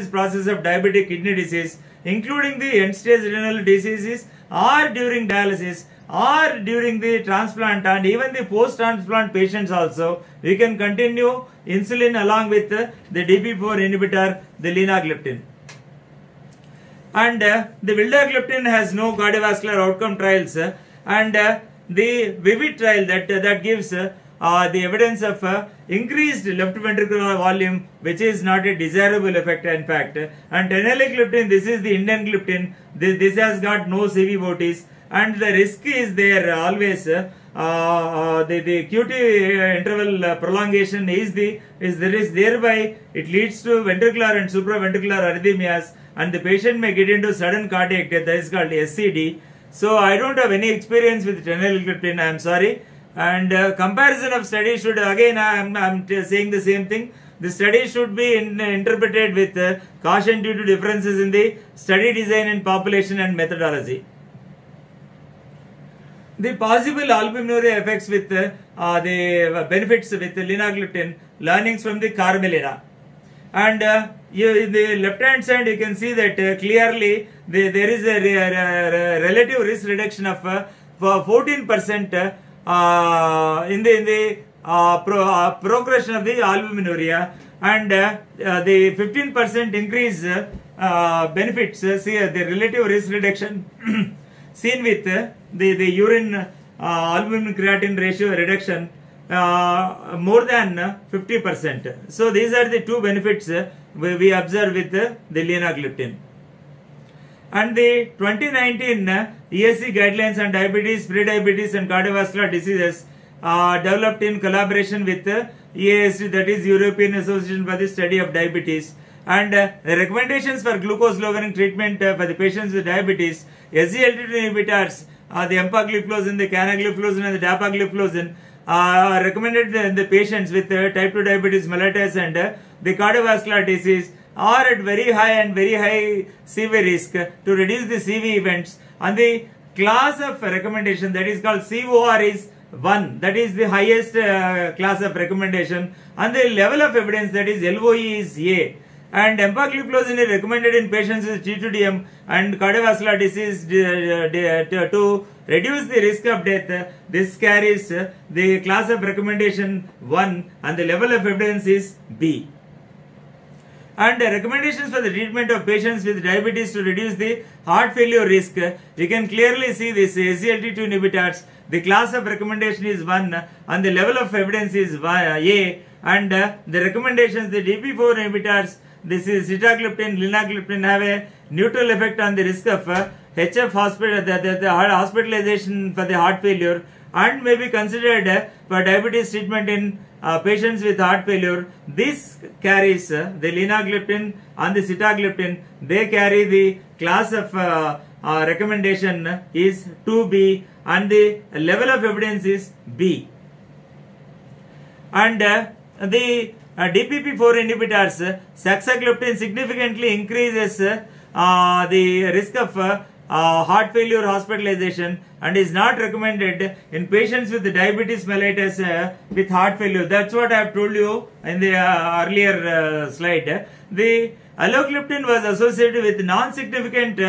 process of diabetic kidney disease, including the end-stage renal diseases, or during dialysis, or during the transplant, and even the post-transplant patients also, we can continue insulin along with the DP4 inhibitor, the linagliptin. And the vildagliptin has no cardiovascular outcome trials, and the VIVID trial that gives the evidence of increased left ventricular volume, which is not a desirable effect in fact. And teneligliptin, this is the Indian gliptin, this has got no CVOTs, and the risk is there always. The QT interval prolongation is thereby it leads to ventricular and supraventricular arrhythmias, and the patient may get into sudden cardiac death, that is called SCD. So I don't have any experience with teneligliptin, I am sorry. And comparison of studies should, again I'm saying the same thing. The study should be interpreted with caution due to differences in the study design and population and methodology. The possible albuminuria effects with the benefits with linagliptin, learnings from the Carmelina. And in the left hand side you can see that clearly there is a relative risk reduction of 14% in the progression of the albuminuria, and the 15% increase benefits, see the relative risk reduction seen with the urine albumin creatinine ratio reduction more than 50%. So these are the two benefits we observe with the linagliptin. And the 2019 ESC guidelines on diabetes, prediabetes and cardiovascular diseases developed in collaboration with EASD, that is European Association for the Study of Diabetes. And the recommendations for glucose lowering treatment for the patients with diabetes, SGLT2 inhibitors, the empagliflozin, the canagliflozin and the dapagliflozin recommended in the patients with type 2 diabetes mellitus and the cardiovascular disease are at very high CV risk to reduce the CV events, and the class of recommendation that is called COR is 1, that is the highest class of recommendation, and the level of evidence, that is LOE, is A. And empagliflozin is recommended in patients with T2DM and cardiovascular disease to reduce the risk of death. This carries the class of recommendation 1 and the level of evidence is B. And recommendations for the treatment of patients with diabetes to reduce the heart failure risk, you can clearly see this SGLT2 inhibitors, the class of recommendation is 1 and the level of evidence is A, and the recommendations, the DP4 inhibitors, this is sitagliptin, linagliptin, have a neutral effect on the risk of HF hospitalization for the heart failure, and may be considered for diabetes treatment in patients with heart failure. This carries the linagliptin and the sitagliptin, they carry the class of recommendation is 2B and the level of evidence is B. And the DPP4 inhibitors, saxagliptin significantly increases the risk of heart failure hospitalization and is not recommended in patients with diabetes mellitus with heart failure. That's what I have told you in the earlier slide. The allogliptin was associated with non-significant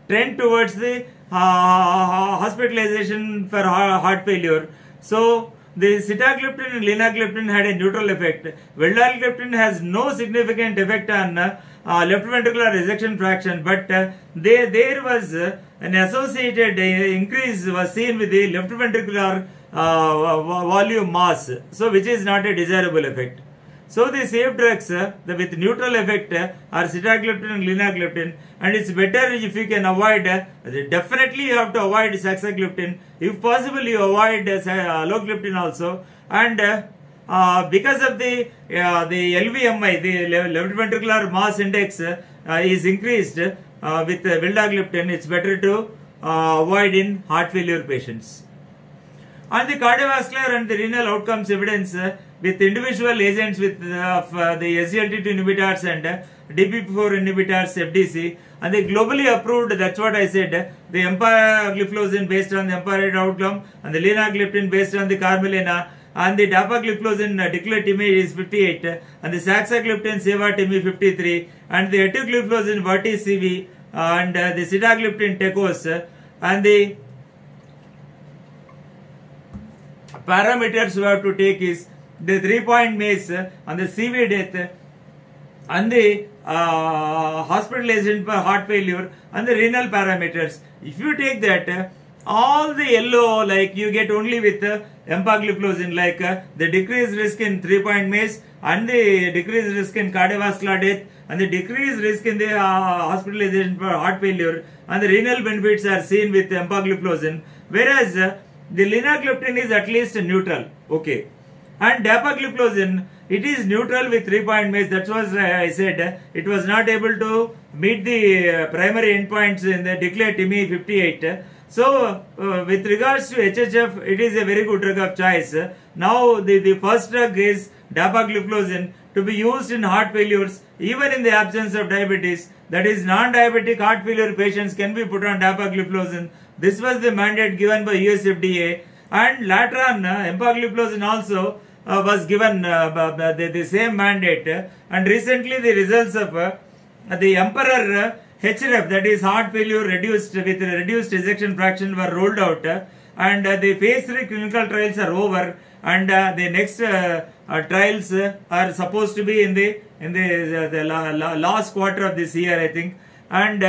trend towards the hospitalization for heart failure. So the sitagliptin and linagliptin had a neutral effect. Vildagliptin has no significant effect on left ventricular ejection fraction, but there was an associated increase was seen with the left ventricular volume mass, so which is not a desirable effect. So the safe drugs with neutral effect are sitagliptin and linagliptin, and it's better if you can avoid, definitely you have to avoid saxagliptin. If possible you avoid allogliptin also, and because of the LVMI, the left ventricular mass index is increased with vildagliptin, it's better to avoid in heart failure patients. On the cardiovascular and the renal outcomes evidence with individual agents with the SGLT2 inhibitors and DPP4 inhibitors FDC, and the globally approved, that's what I said, the empagliflozin based on the EMPA-RIDE outcome and the linagliptin based on the Carmelina, and the dapagliflozin diclofenac is 58, and the saxagliptin cevatimi 53, and the etugliflozin verti-CV, and the sitagliptin tecos, and the parameters we have to take is the 3-point MACE and the CV death and the hospitalization for heart failure and the renal parameters. If you take that, all the yellow, like you get only with empagliflozin, like the decreased risk in 3-point MACE and the decreased risk in cardiovascular death and the decreased risk in the hospitalization for heart failure, and the renal benefits are seen with empagliflozin, whereas the linagliptin is at least neutral. Okay. And dapagliflozin, it is neutral with 3-point MACE. That's what I said. It was not able to meet the primary endpoints in the declared TIMI 58. So, with regards to HHF, it is a very good drug of choice. Now, the first drug is dapagliflozin to be used in heart failures, even in the absence of diabetes. That is, non-diabetic heart failure patients can be put on dapagliflozin. This was the mandate given by US FDA. And later on, empagliflozin also was given the same mandate. And recently, the results of the Emperor HRF, that is heart failure reduced with reduced ejection fraction, were rolled out. And the phase 3 clinical trials are over. And the next trials are supposed to be in the last quarter of this year, I think. And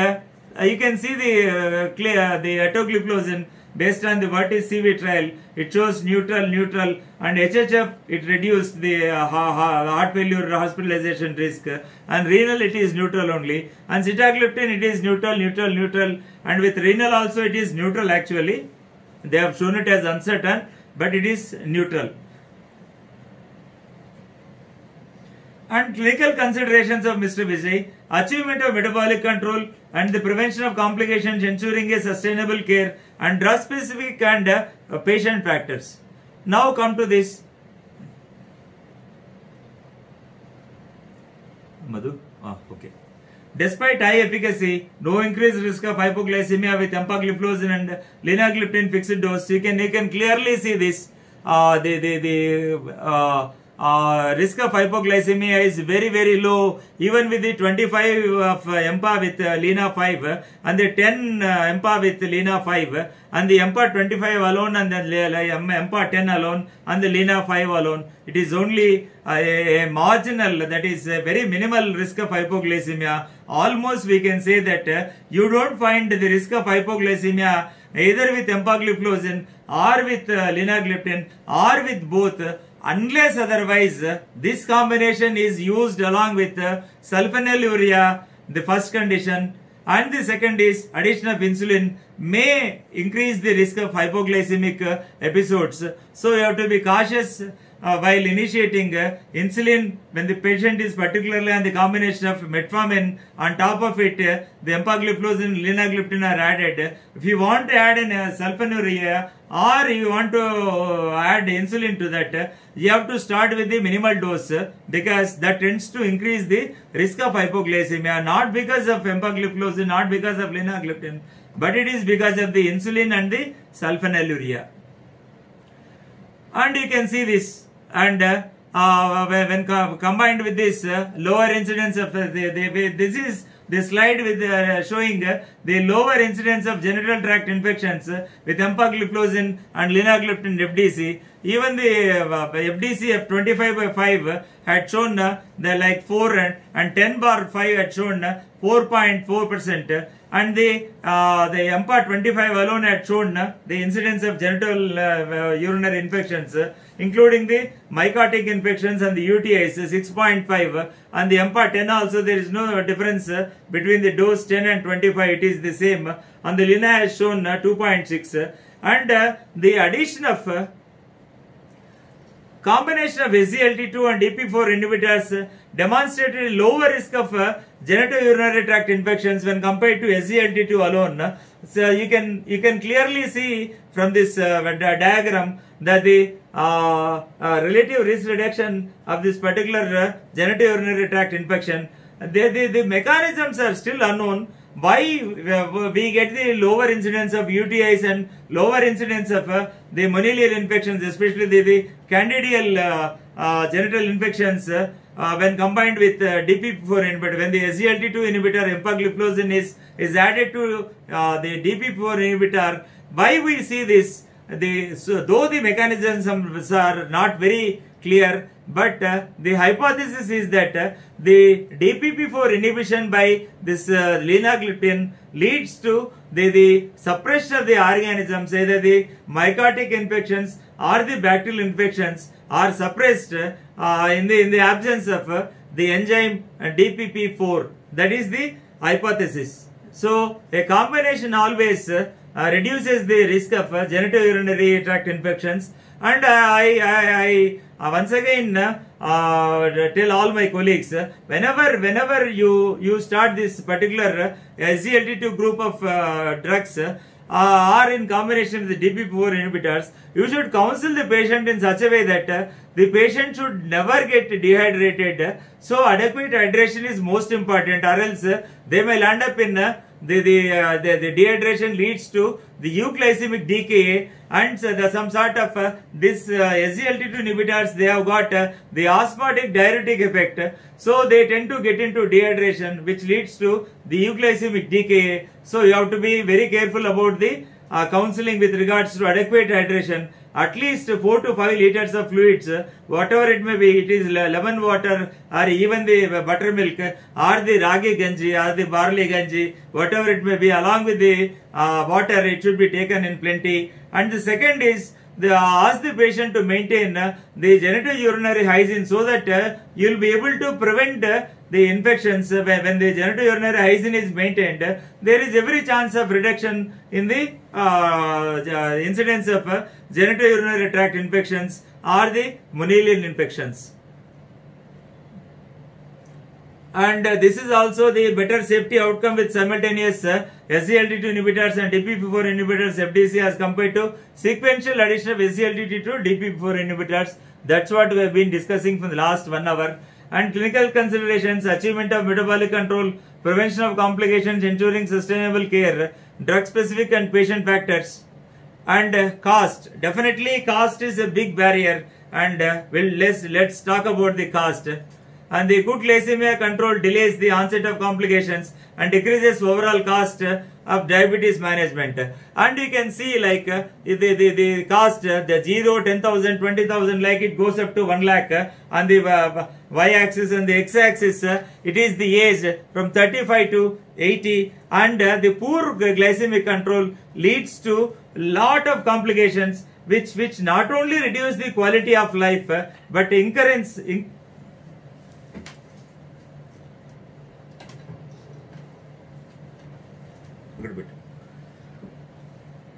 you can see the etugliflozin based on the verti-CV trial. It shows neutral, and HHF, it reduced the heart failure hospitalization risk, and renal, it is neutral only, and sitagliptin, it is neutral, and with renal also it is neutral actually. They have shown it as uncertain, but it is neutral. And clinical considerations of Mr. Vijay: achievement of metabolic control and the prevention of complications, ensuring a sustainable care, and drug specific and patient factors. Now come to this. Madhu? Okay. Despite high efficacy, no increased risk of hypoglycemia with empagliflozin and linagliptin fixed dose. You can clearly see this. Risk of hypoglycemia is very low, even with the 25 of EMPA with Lina 5 and the 10 EMPA with Lina 5 and the EMPA 25 alone and the EMPA 10 alone and the Lina 5 alone. It is only a marginal, that is a very minimal risk of hypoglycemia. Almost we can say that you don't find the risk of hypoglycemia either with empagliflozin or with linagliptin or with both, unless otherwise this combination is used along with sulfonylurea, the first condition, and the second is addition of insulin may increase the risk of hypoglycemic episodes. So you have to be cautious while initiating insulin when the patient is particularly on the combination of metformin. On top of it, the empagliflozin, linagliptin are added. If you want to add in sulfonylurea or you want to add insulin to that, you have to start with the minimal dose because that tends to increase the risk of hypoglycemia, not because of empagliflozin, not because of linagliptin, but it is because of the insulin and the sulfonylurea. And you can see this, and when combined with this lower incidence of this is the slide with showing the lower incidence of genital tract infections with empagliflozin and linagliptin FDC. Even the FDC of 25/5 had shown the like 4 and 10/5 had shown 4.4%, and the EMPA 25 alone had shown the incidence of genital urinary infections, including the mycotic infections and the UTIs 6.5, and the EMPA 10 also there is no difference between the dose 10 and 25, it is the same, and the Lina has shown 2.6, and the addition of combination of SGLT2 and EP4 inhibitors demonstrated lower risk of genitourinary tract infections when compared to SGLT2 alone. So you can clearly see from this diagram that the relative risk reduction of this particular genitourinary tract infection, the mechanisms are still unknown, why we get the lower incidence of UTIs and lower incidence of the monilial infections, especially the candidial genital infections when combined with DPP-4 inhibitor. When the SGLT2 inhibitor empagliflozin is added to the DPP-4 inhibitor, why we see this? Though the mechanisms are not very clear, but the hypothesis is that the DPP-4 inhibition by this linagliptin leads to the suppression of the organisms, either the mycotic infections or the bacterial infections are suppressed in the absence of the enzyme DPP-4. That is the hypothesis. So a combination always reduces the risk of genitourinary tract infections. And I once again tell all my colleagues, whenever you start this particular SGLT2 group of drugs or in combination with the DPP-4 inhibitors, you should counsel the patient in such a way that the patient should never get dehydrated. So adequate hydration is most important, or else they may land up in the dehydration leads to the euglycemic decay, and some sort of this SGLT2 inhibitors, they have got the osmotic diuretic effect, so they tend to get into dehydration, which leads to the euglycemic decay. So you have to be very careful about the counseling with regards to adequate hydration. At least 4 to 5 liters of fluids, whatever it may be, it is lemon water or even the buttermilk or the ragi ganji or the barley ganji, whatever it may be, along with the water, it should be taken in plenty. And the second is, ask the patient to maintain the genitourinary hygiene, so that you will be able to prevent the infections. When the genitourinary hygiene is maintained, there is every chance of reduction in the incidence of genitourinary tract infections or the monilial infections. And this is also the better safety outcome with simultaneous SGLT2 inhibitors and DPP-4 inhibitors FDC as compared to sequential addition of SGLT2 to DPP-4 inhibitors. That's what we have been discussing for the last 1 hour. And clinical considerations, achievement of metabolic control, prevention of complications, ensuring sustainable care, drug specific and patient factors, and cost. Definitely cost is a big barrier, and let's talk about the cost. And the good glycemia control delays the onset of complications and decreases overall cost of diabetes management. And you can see like the cost, the 0, 10,000, 20,000, like it goes up to 1 lakh on the y-axis, and the x-axis it is the age from 35 to 80, and the poor glycemic control leads to lot of complications which not only reduce the quality of life but incurrence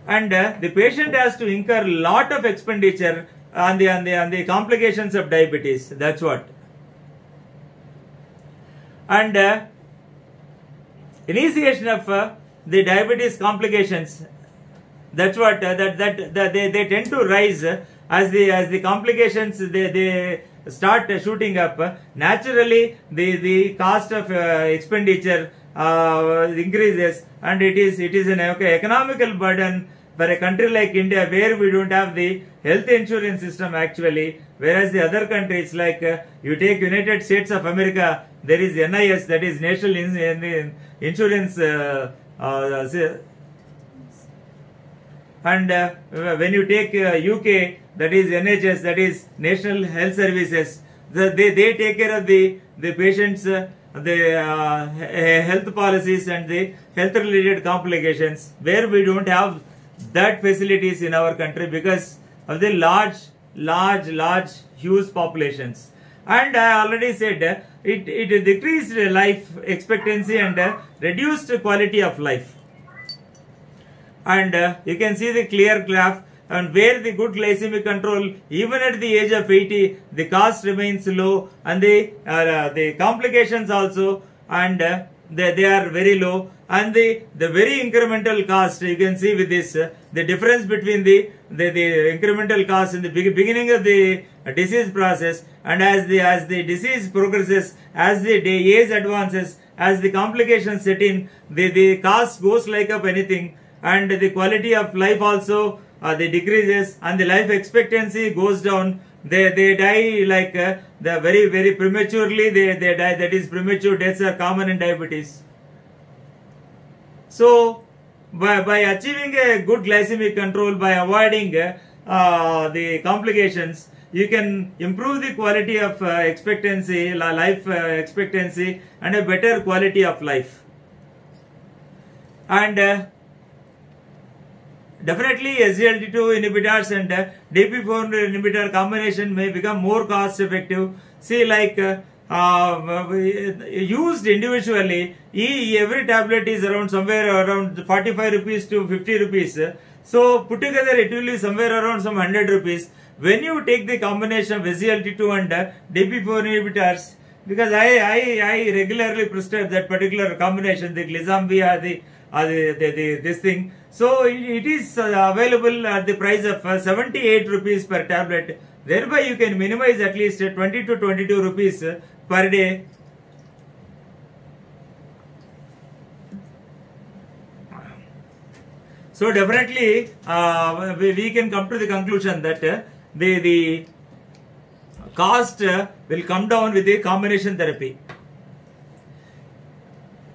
and the patient has to incur lot of expenditure on the complications of diabetes. That's what. And initiation of the diabetes complications, that's what they tend to rise as the complications they start shooting up. Naturally the cost of expenditure increases, and it is an economical burden for a country like India, where we don't have the health insurance system actually, whereas the other countries like you take United States of America, there is NIS, that is National Insurance and when you take UK, that is NHS, that is National Health Services, they take care of the patients the health policies and the health related complications, where we don't have that facilities in our country because of the large huge populations. And I already said it decreased life expectancy and reduced quality of life. And you can see the clear graph, and where the good glycemic control, even at the age of 80, the cost remains low, and the complications also, and they are very low, and the very incremental cost, you can see with this, the difference between the incremental cost in the beginning of the disease process, and as the disease progresses, as the age advances, as the complications set in, the cost goes like up anything, and the quality of life also they decreases, and the life expectancy goes down. They die like the very prematurely. They die. That is, premature deaths are common in diabetes. So by achieving a good glycemic control, by avoiding the complications, you can improve the quality of expectancy, life expectancy, and a better quality of life. And definitely SGLT2 inhibitors and DP4 inhibitor combination may become more cost effective. See, like used individually, every tablet is around somewhere around 45 rupees to 50 rupees. So put together it will be somewhere around some 100 rupees. When you take the combination of SGLT2 and DP4 inhibitors, because I regularly prescribe that particular combination, the Glizambia, this thing. So it is available at the price of 78 rupees per tablet. Thereby you can minimize at least 20 to 22 rupees per day. So definitely we can come to the conclusion that the cost will come down with the combination therapy.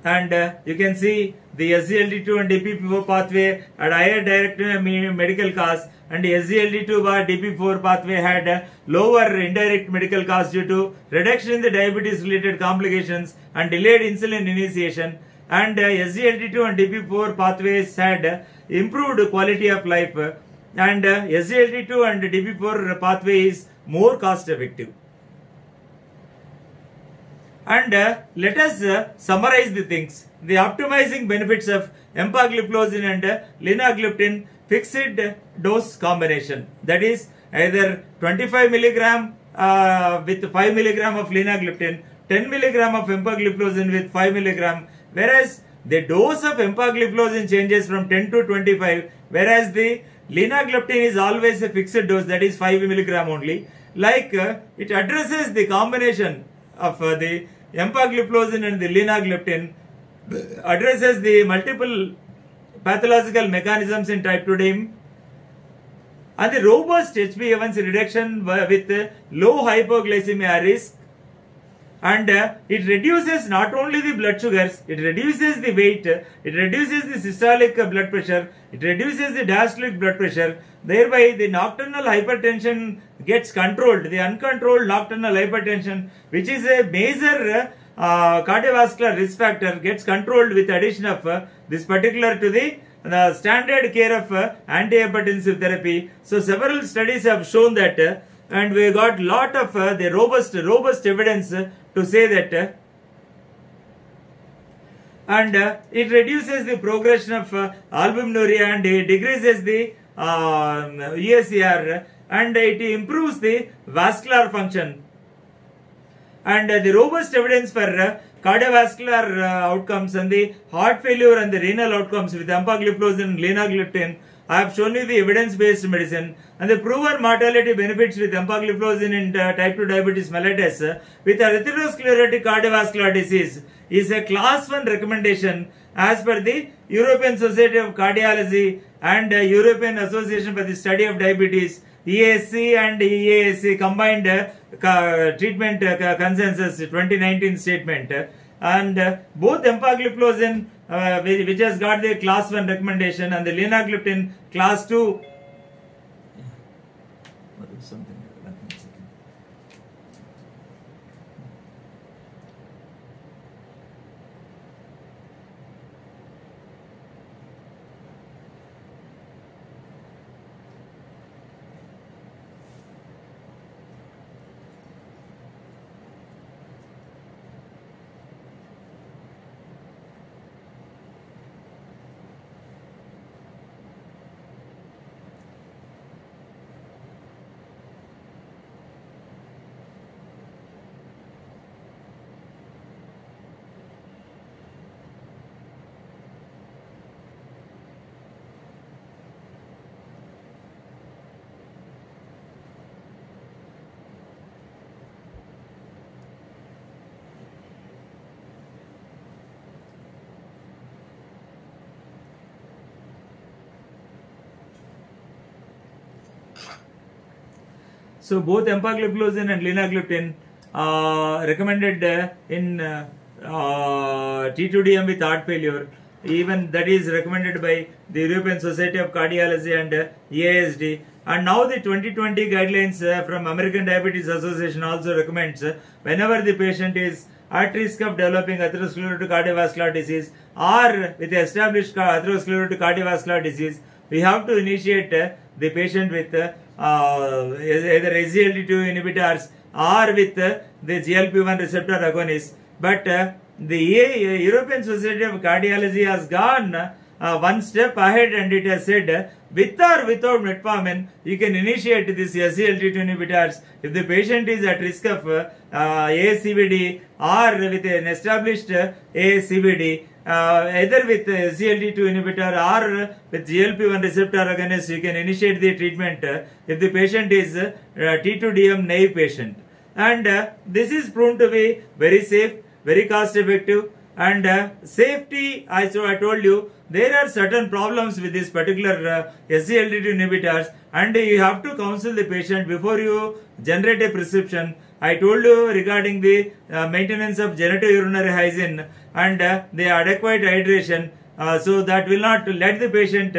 And you can see the SGLT2 and DP4 pathway had higher direct medical costs, and the SGLT2 by DP4 pathway had lower indirect medical costs due to reduction in the diabetes related complications and delayed insulin initiation. And SGLT2 and DP4 pathways had improved quality of life, and SGLT2 and DP4 pathway is more cost effective. And let us summarize the things. The optimizing benefits of empagliflozin and linagliptin fixed dose combination. That is either 25 milligram with 5 milligram of linagliptin, 10 milligram of empagliflozin with 5 milligram. Whereas the dose of empagliflozin changes from 10 to 25. Whereas the linagliptin is always a fixed dose, that is 5 milligram only. Like it addresses the combination of the empagliflozin and the linagliptin, addresses the multiple pathological mechanisms in type 2 diabetes, and the robust HbA1c reduction with low hypoglycemia risk, and it reduces not only the blood sugars, it reduces the weight, it reduces the systolic blood pressure, it reduces the diastolic blood pressure. Thereby the nocturnal hypertension gets controlled, the uncontrolled nocturnal hypertension, which is a major cardiovascular risk factor, gets controlled with addition of this particular to the standard care of antihypertensive therapy. So several studies have shown that, and we got lot of the robust evidence to say that, and it reduces the progression of albuminuria, and it decreases the ESCR, and it improves the vascular function. And the robust evidence for cardiovascular outcomes and the heart failure and the renal outcomes with empagliflozin and linagliptin. I have shown you the evidence-based medicine, and the proven mortality benefits with empagliflozin in type 2 diabetes mellitus with atherosclerotic cardiovascular disease is a class 1 recommendation as per the European Society of Cardiology and European Association for the Study of Diabetes, EASC and EASC combined treatment consensus 2019 statement. And both empagliflozin which has got the class 1 recommendation, and the linagliptin class 2. So both empagliflozin and linagliptin recommended in T2DM with heart failure. Even that is recommended by the European Society of Cardiology and EASD. And now the 2020 guidelines from American Diabetes Association also recommends whenever the patient is at risk of developing atherosclerotic cardiovascular disease or with established atherosclerotic cardiovascular disease, we have to initiate the patient with either SGLT2 inhibitors or with the GLP-1 receptor agonists. But the European Society of Cardiology has gone one step ahead, and it has said with or without metformin you can initiate this SGLT2 inhibitors if the patient is at risk of ASCVD or with an established ASCVD. Either with SGLT2 inhibitor or with GLP-1 receptor agonist, you can initiate the treatment if the patient is T2DM naive patient. And this is proven to be very safe, very cost effective, and safety. I told you there are certain problems with this particular SGLT2 inhibitors, and you have to counsel the patient before you generate a prescription. I told you regarding the maintenance of genitourinary hygiene and the adequate hydration, so that will not let the patient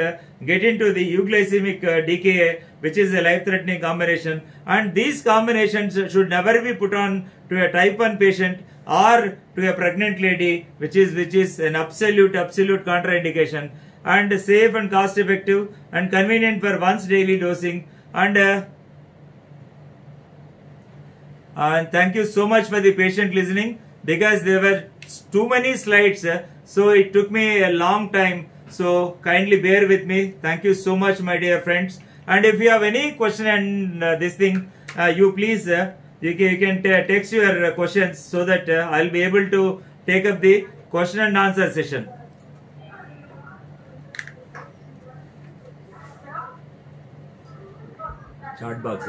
get into the euglycemic decay, which is a life-threatening combination. And these combinations should never be put on to a type 1 patient or to a pregnant lady, which is an absolute contraindication, and safe and cost effective and convenient for once daily dosing. And thank you so much for the patient listening, because there were too many slides, so it took me a long time. So kindly bear with me. Thank you so much, my dear friends. And if you have any question and this thing, you please you can text your questions so that I'll be able to take up the question and answer session. Chat box.